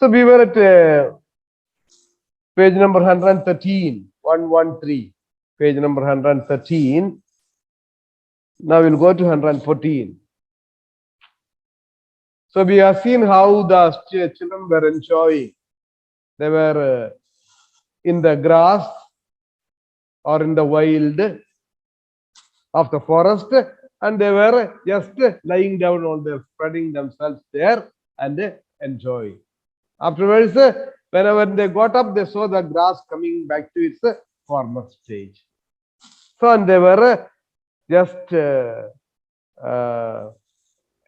So we were at page number 113, 113, page number 113. Now we'll go to 114. So we have seen how the children were enjoying. They were in the grass or in the wild of the forest, and they were just lying down on their, spreading themselves there and enjoying. Afterwards, whenever they got up, they saw the grass coming back to its former stage. So, and they were just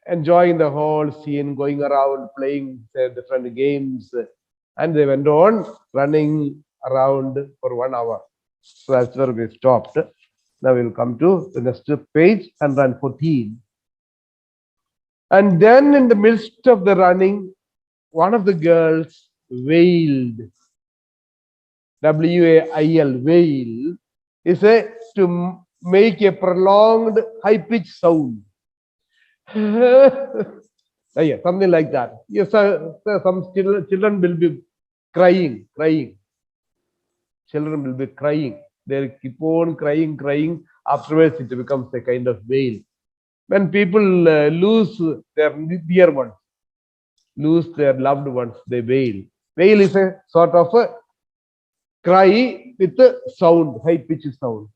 enjoying the whole scene, going around, playing different games, and they went on running around for 1 hour. So that's where we stopped. Now we'll come to the next page, 114. And then in the midst of the running, one of the girls wailed. W-A-I-L, wail, is to make a prolonged high-pitched sound. Yeah, something like that. Yes, some children will be crying. Children will be crying. They'll keep on crying. Afterwards, it becomes a kind of wail. When people lose their dear ones, lose their loved ones, they wail. Wail is a sort of a cry with a sound, high-pitched sound.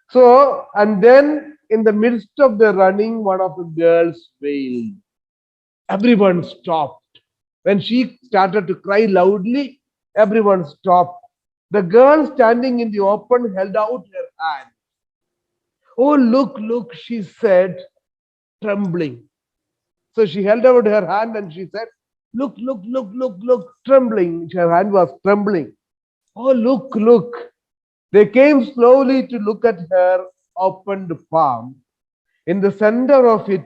So, and then in the midst of the running, one of the girls wailed. Everyone stopped. When she started to cry loudly, everyone stopped. The girl standing in the open held out her hand. Oh, look, she said, trembling. So she held out her hand and she said, look, trembling. Her hand was trembling. Oh, look. They came slowly to look at her opened palm. In the center of it,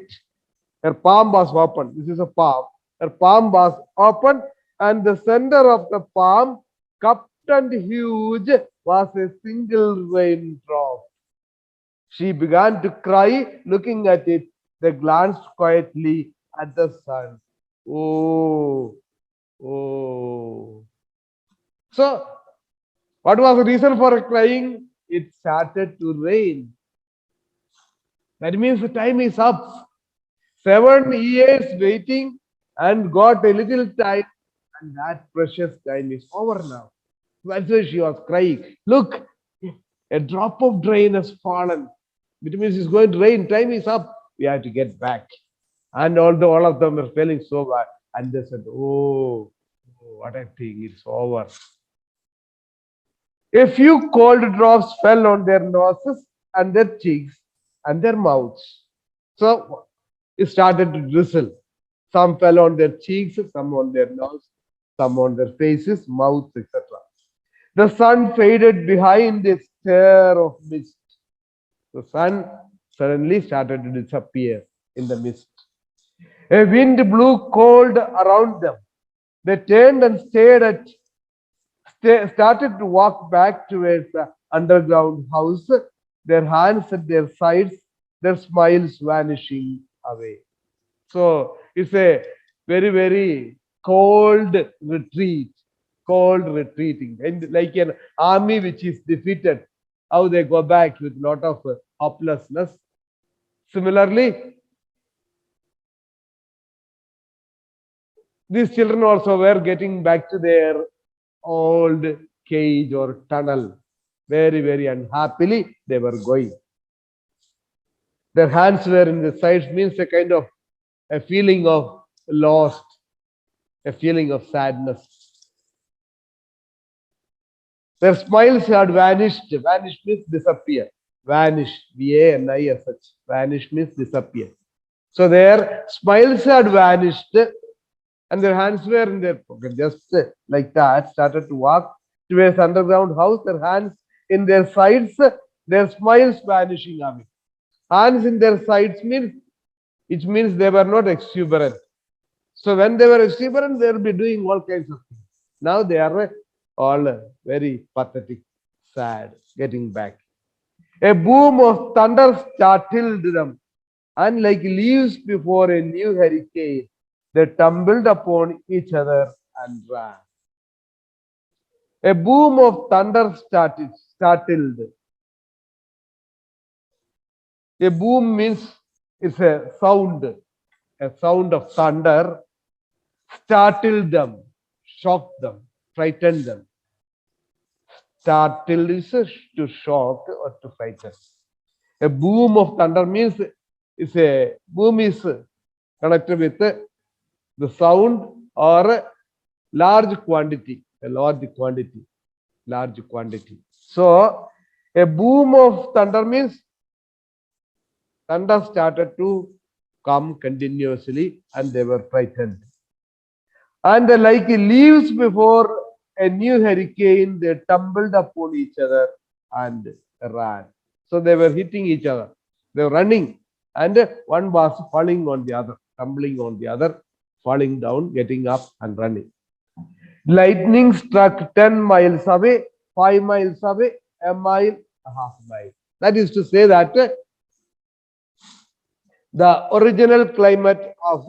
her palm was open. This is a palm. Her palm was open, and the center of the palm, cupped and huge, was a single raindrop. She began to cry, looking at it. They glanced quietly at the sun. Oh. So, what was the reason for crying? It started to rain. That means the time is up. 7 years waiting and got a little time, and that precious time is over now. That's why she was crying. Look, a drop of rain has fallen. It means it's going to rain. Time is up. We have to get back. And although all of them were feeling so bad, and they said, oh, what a thing, it's over. A few cold drops fell on their noses and their cheeks and their mouths. So it started to drizzle. Some fell on their cheeks, some on their nose, some on their faces, mouths, etc. The sun faded behind a stare of mist. The sun suddenly started to disappear in the mist. A wind blew cold around them. They turned and started to walk back towards the underground house, their hands at their sides, their smiles vanishing away. So it's a very, very cold retreating, and like an army which is defeated, how they go back with a lot of hopelessness. Similarly, these children also were getting back to their old cage or tunnel. Very, very unhappily, they were going. Their hands were in the sides, means a kind of a feeling of lost, a feeling of sadness. Their smiles had vanished. Vanish means disappear. Vanish, V-A-N-I-S-H. Vanish means disappear. So their smiles had vanished, and their hands were in their pocket, just like that. Started to walk towards underground house. Their hands in their sides, their smiles vanishing away. Hands in their sides means, it means they were not exuberant. So when they were exuberant, they will be doing all kinds of things. Now they are all very pathetic, sad, getting back. A boom of thunder startled them, and like leaves before a new hurricane, they tumbled upon each other and ran. A boom of thunder startled. A boom means it's a sound of thunder, startled them, shocked them, frightened them. Startled is to shock or to frighten. A boom of thunder means it's a boom is connected with the sound or a large quantity, large quantity. So a boom of thunder means thunder started to come continuously and they were frightened. And like leaves before a new hurricane, they tumbled upon each other and ran. So they were hitting each other. They were running, and one was falling on the other, tumbling on the other, falling down, getting up and running. Lightning struck 10 miles away, 5 miles away, a mile, a half mile. That is to say that the original climate of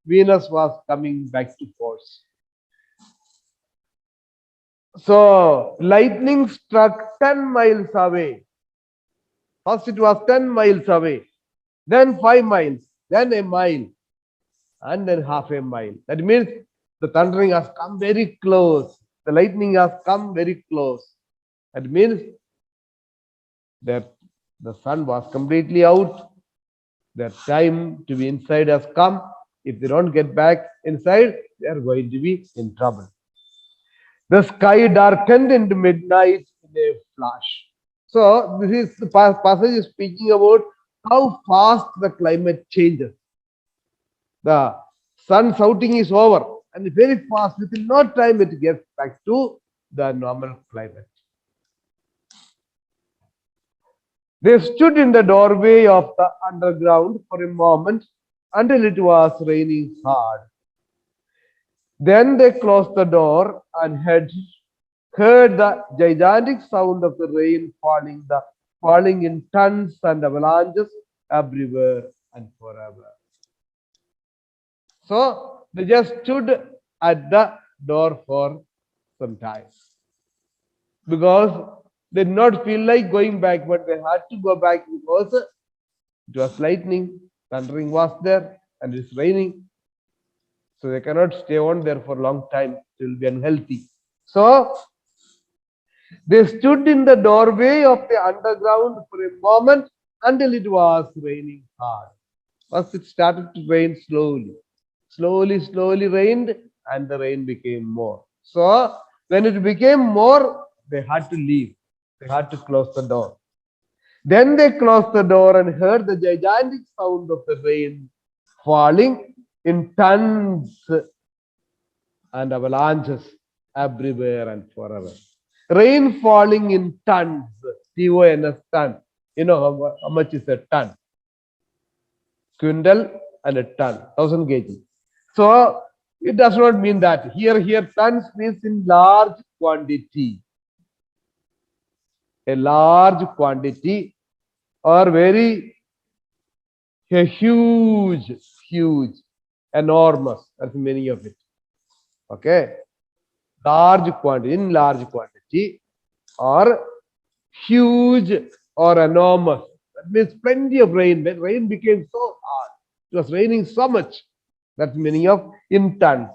Venus was coming back to force. So lightning struck 10 miles away. First it was 10 miles away, then 5 miles, then a mile, and then half a mile. That means the thundering has come very close. The lightning has come very close. That means that the sun was completely out. Their time to be inside has come. If they don't get back inside, they are going to be in trouble. The sky darkened into midnight in a flash. So this is the passage is speaking about how fast the climate changes. The sun's outing is over, and very fast, within no time, it gets back to the normal climate. They stood in the doorway of the underground for a moment until it was raining hard. Then they closed the door and heard the gigantic sound of the rain falling in tons and avalanches everywhere and forever. So they just stood at the door for some time because they did not feel like going back, but they had to go back because it was lightning, thundering was there, and it's raining. So they cannot stay on there for a long time. It will be unhealthy. So they stood in the doorway of the underground for a moment until it was raining hard. First it started to rain slowly. Slowly rained, and the rain became more. So when it became more, they had to leave. They had to close the door. Then they closed the door and heard the gigantic sound of the rain falling in tons and avalanches everywhere and forever. Rain falling in tons, T-O-N-S, ton. You know how much is a ton? Quintal and a ton, 1000 kg. So it does not mean that. Here tons means in large quantity. A large quantity or a huge, enormous. That's many of it. Okay. Large quantity or huge or enormous. That means plenty of rain. When rain became so hard, it was raining so much. That's meaning of in tons.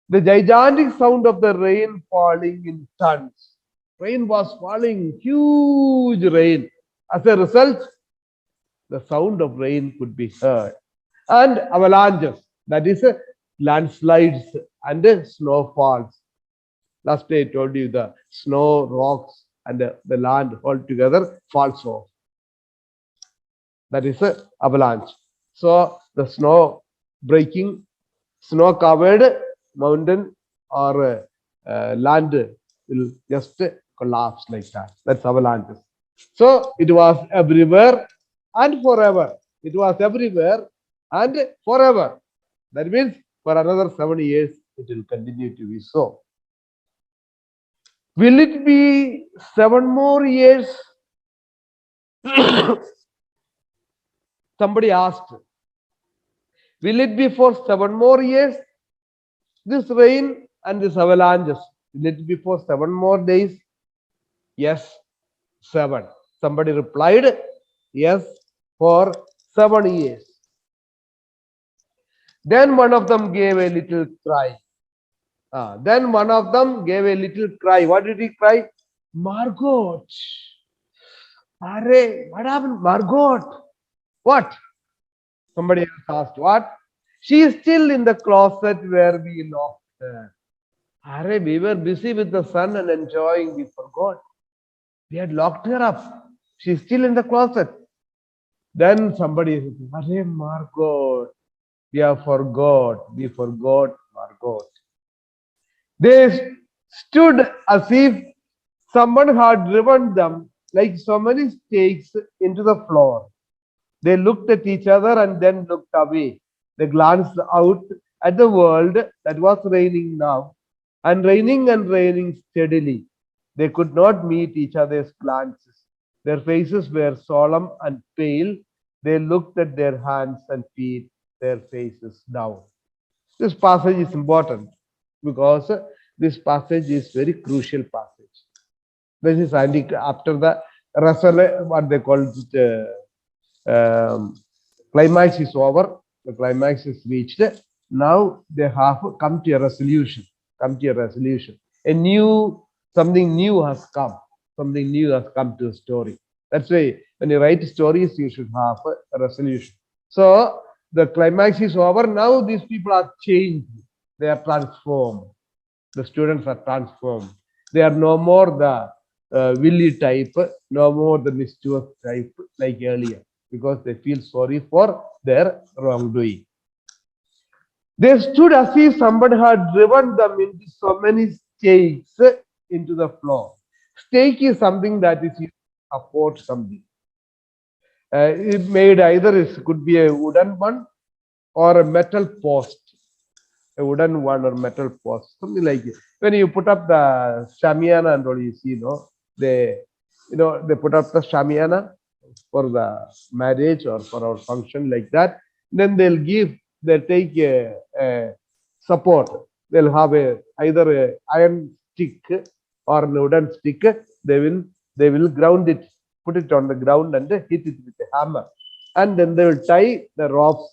The gigantic sound of the rain falling in tons. Rain was falling, huge rain. As a result, the sound of rain could be heard. And avalanches, that is landslides and snowfalls. Last day I told you the snow, rocks, and the land altogether falls off. That is a avalanche. So the snow breaking, snow covered mountain or land will just collapse like that. That's avalanches. So it was everywhere and forever. It was everywhere and forever. That means for another 7 years it will continue to be so. Will it be 7 more years? Somebody asked. Will it be for 7 more years? This rain and this avalanches. Will it be for 7 more days? Yes, 7. Somebody replied, yes, for 7 years. Then one of them gave a little cry. Then one of them gave a little cry. What did he cry? Margot. Arre, what happened? Margot. What? Somebody else asked, what? She is still in the closet where we locked her. Arre, we were busy with the sun and enjoying. We forgot. We had locked her up. She's still in the closet. Then somebody said, Arre, Margot. We have forgot. We forgot Margot. They stood as if someone had driven them like so many stakes into the floor. They looked at each other and then looked away. They glanced out at the world that was raining now, and raining steadily. They could not meet each other's glances. Their faces were solemn and pale. They looked at their hands and feet, their faces down. This passage is important because this passage is very crucial passage. This is after the what they call it, climax is over. The climax is reached. Now they have come to a resolution. Come to a resolution. Something new has come. Something new has come to a story. That's why when you write stories, you should have a resolution. So the climax is over. Now these people are changed. They are transformed. The students are transformed. They are no more the Willy type, no more the mischievous type like earlier, because they feel sorry for their wrongdoing. They stood as if somebody had driven them into so many stakes into the floor. Stake is something that is used to support something. It made either it could be a wooden one or a metal post. A wooden one or metal post, something like it. When you put up the shamiana and all, you see, they put up the shamiana for the marriage or for our function like that. Then they'll take a support. They'll have either a iron stick or a wooden stick. They will ground it, put it on the ground and hit it with a hammer, and then they will tie the ropes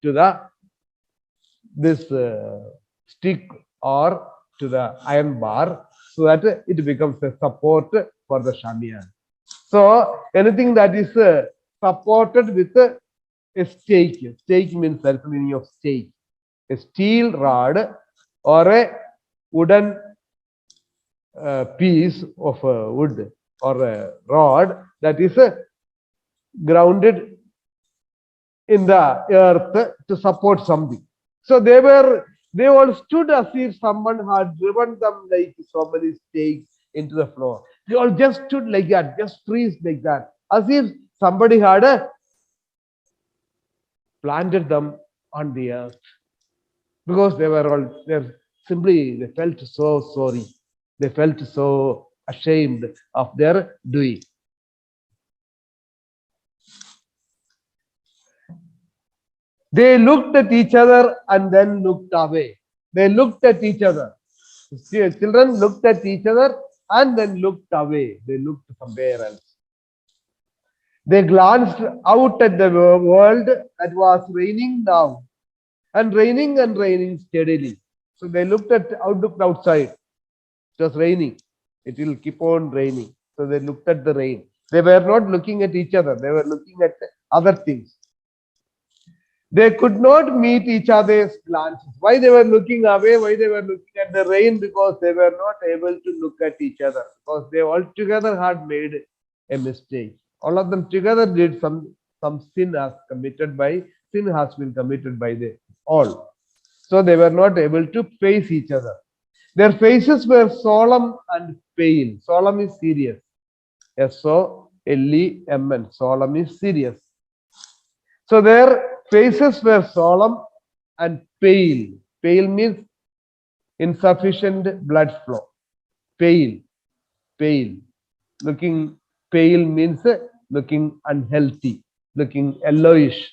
to this stick or to the iron bar, so that it becomes a support for the shamiyan. So anything that is supported with a stake. Stake means that's the meaning of stake. A steel rod or a wooden piece of wood or a rod that is grounded in the earth to support something. So they all stood as if someone had driven them like so many stakes into the floor. They all just stood like that, just freeze like that, as if somebody had planted them on the earth, because they felt so sorry. They felt so ashamed of their doing. They looked at each other and then looked away. They looked at each other. Children looked at each other and then looked away. They looked somewhere else. They glanced out at the world that was raining now, and raining steadily. So they looked outside. It was raining. It will keep on raining. So they looked at the rain. They were not looking at each other. They were looking at other things. They could not meet each other's glances. Why they were looking away? Why they were looking at the rain? Because they were not able to look at each other. Because they all together had made a mistake. All of them together did some sin has been committed by the all. So they were not able to face each other. Their faces were solemn and pale. Solemn is serious. SOLEMN. Solemn is serious. So their faces were solemn and pale. Pale means insufficient blood flow. Pale. Looking pale means looking unhealthy, looking yellowish.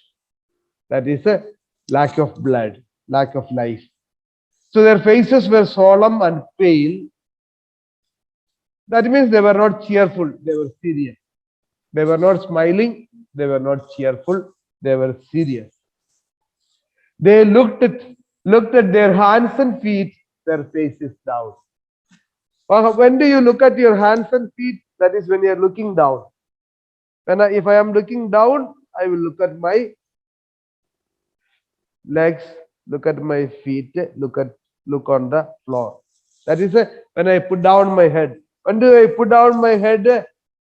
That is a lack of blood, lack of life. So their faces were solemn and pale. That means they were not cheerful, they were serious. They were not smiling, they were not cheerful, they were serious. They looked at their hands and feet, their faces down. When do you look at your hands and feet? That is when you are looking down. If I am looking down, I will look at my legs, look at my feet, look on the floor. That is when I put down my head. When do I put down my head?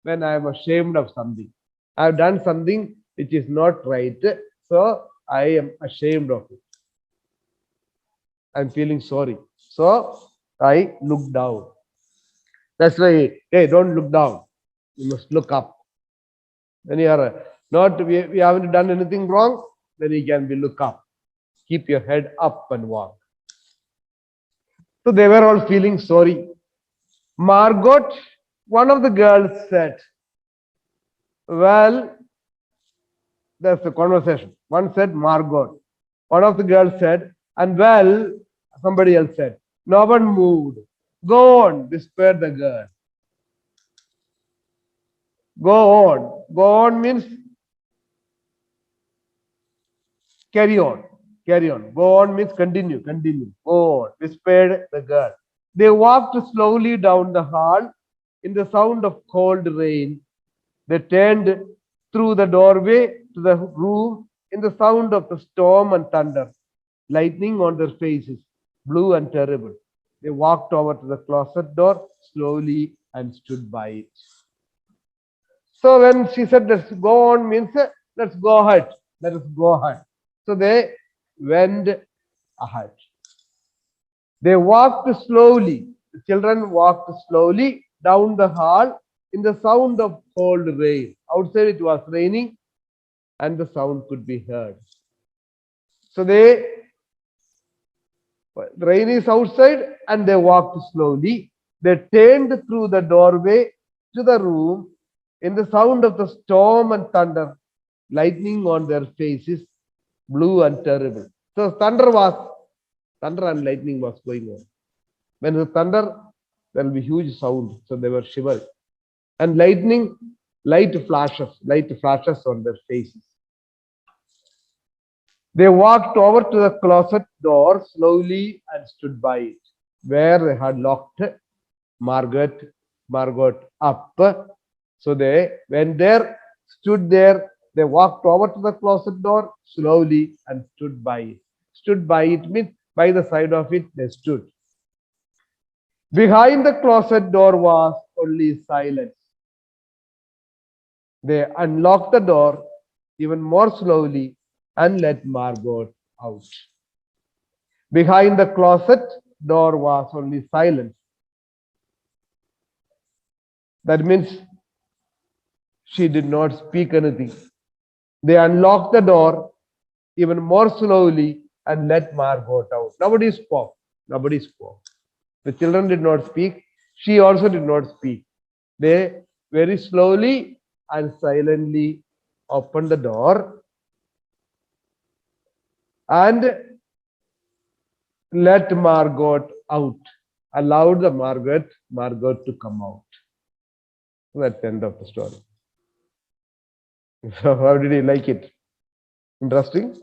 When I am ashamed of something. I have done something which is not right, so I am ashamed of it. I'm feeling sorry. So I look down. That's why, hey, don't look down. You must look up. When you are not, we haven't done anything wrong, then you can be look up. Keep your head up and walk. So they were all feeling sorry. Margot, one of the girls said, well, that's the conversation. One said Margot. One of the girls said, and well, somebody else said, no one moved. Go on, whispered the girl. Go on. Go on means carry on. Carry on. Go on means continue. Continue. Go on, whispered the girl. They walked slowly down the hall in the sound of cold rain. They turned through the doorway to the room in the sound of the storm and thunder, lightning on their faces, blue and terrible. They walked over to the closet door slowly and stood by it. So when she said, let's go on, means let's go ahead. Let us go ahead. So they went ahead. They walked slowly. The children walked slowly down the hall in the sound of cold rain. Outside it was raining and the sound could be heard. So the rain is outside and they walked slowly. They turned through the doorway to the room in the sound of the storm and thunder, lightning on their faces, blue and terrible. So thunder and lightning was going on. When the thunder, there will be huge sound. So they were shivering. And lightning, light flashes on their faces. They walked over to the closet door slowly and stood by it, where they had locked Margot up. So they went there, stood there. They walked over to the closet door slowly and stood by it. Stood by it means by the side of it they stood. Behind the closet door was only silence. They unlocked the door even more slowly and let Margot out. Behind the closet door was only silence. That means she did not speak anything. They unlocked the door even more slowly and let Margot out. Nobody spoke. Nobody spoke. The children did not speak. She also did not speak. They very slowly and silently opened the door and let Margot out. Allowed the Margot to come out. That's the end of the story. So how did you like it? Interesting?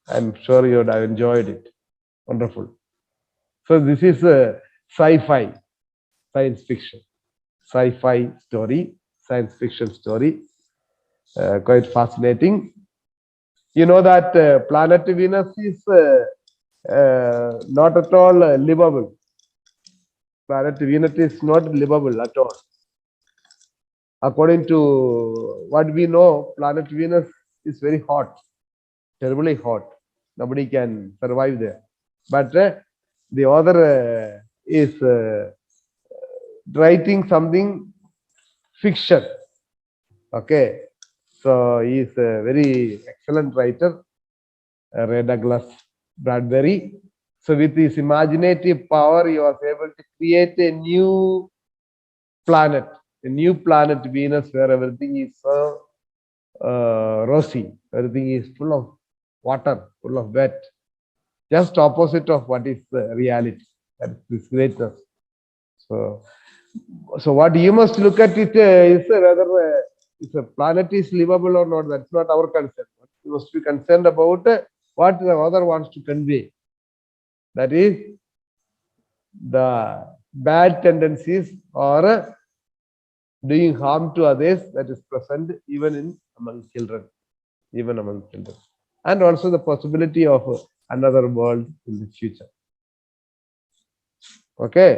I'm sure you would have enjoyed it. Wonderful. So this is a sci-fi, science fiction, sci-fi story, science fiction story. Quite fascinating. You know that planet Venus is not at all livable. Planet Venus is not livable at all. According to what we know, planet Venus is very hot, terribly hot. Nobody can survive there. But the author is writing something fiction. Okay, so he is a very excellent writer, Ray Douglas Bradbury. So with his imaginative power, he was able to create a new planet Venus, where everything is so rosy, everything is full of water, full of wet. just opposite of what is the reality. That is this greatness. So what you must look at it is whether if a planet is livable or not. That's not our concern. You must be concerned about what the author wants to convey. That is the bad tendencies or doing harm to others that is present even among children, and also the possibility of another world in the future. Okay.